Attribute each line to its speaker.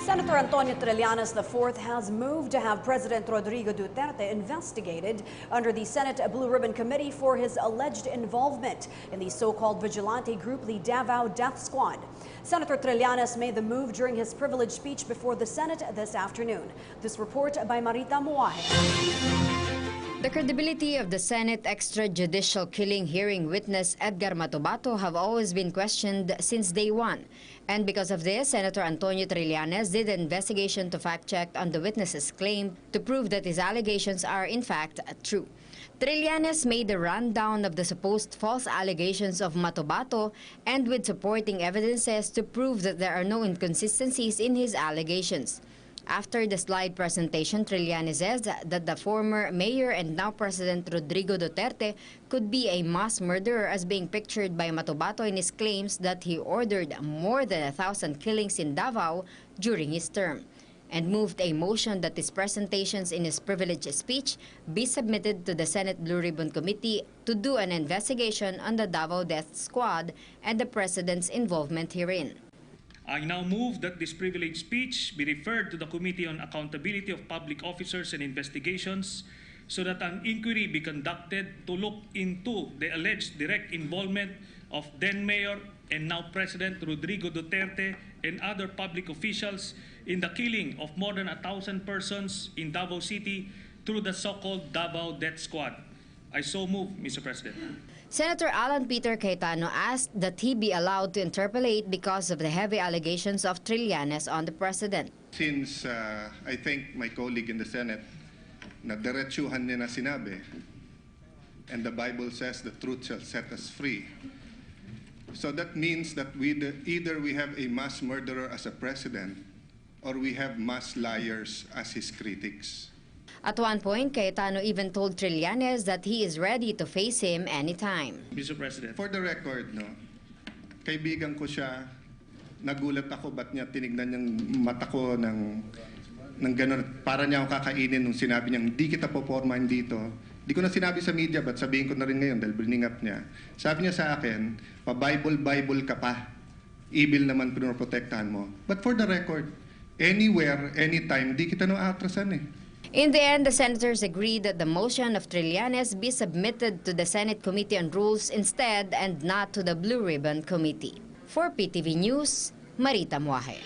Speaker 1: Senator Antonio Trillanes IV has moved to have President Rodrigo Duterte investigated under the Senate Blue Ribbon Committee for his alleged involvement in the so-called vigilante group, the Davao Death Squad. Senator Trillanes made the move during his privileged speech before the Senate this afternoon. This report by Marita Muahe.
Speaker 2: The credibility of the Senate extrajudicial killing hearing witness Edgar Matobato have always been questioned since day one. And because of this, Senator Antonio Trillanes did an investigation to fact-check on the witness's claim to prove that his allegations are in fact true. Trillanes made a rundown of the supposed false allegations of Matobato and with supporting evidences to prove that there are no inconsistencies in his allegations. After the slide presentation, Trillanes says that the former mayor and now President Rodrigo Duterte could be a mass murderer as being pictured by Matobato in his claims that he ordered more than 1,000 killings in Davao during his term, and moved a motion that his presentations in his privileged speech be submitted to the Senate Blue Ribbon Committee to do an investigation on the Davao Death Squad and the President's involvement herein.
Speaker 3: I now move that this privileged speech be referred to the Committee on Accountability of Public Officers and Investigations so that an inquiry be conducted to look into the alleged direct involvement of then Mayor and now President Rodrigo Duterte and other public officials in the killing of more than 1,000 persons in Davao City through the so-called Davao Death Squad. I so move, Mr. President.
Speaker 2: Senator Alan Peter Cayetano asked that he be allowed to interpolate because of the heavy allegations of Trillanes on the President.
Speaker 4: Since I think my colleague in the Senate na diretsuhan niya na sinabi, and the Bible says the truth shall set us free. So that means that either we have a mass murderer as a president or we have mass liars as his critics.
Speaker 2: At one point, Cayetano even told Trillanes that he is ready to face him anytime.
Speaker 3: Mr. President.
Speaker 4: For the record, no, kaibigan ko siya, nagulat ako ba't niya tinignan niyang mata ko ng gano'n, para niya ako kakainin nung sinabi niyang di kita popormahin dito. Di ko na sinabi sa media, but sabihin ko na rin ngayon dahil bring up niya. Sabi niya sa akin, pa-Bible ka pa. Evil naman pinoprotektahan mo. But for the record, anywhere, anytime, di kita nung atrasan eh.
Speaker 2: In the end, the senators agreed that the motion of Trillanes be submitted to the Senate Committee on Rules instead and not to the Blue Ribbon Committee. For PTV News, Marita Muahe.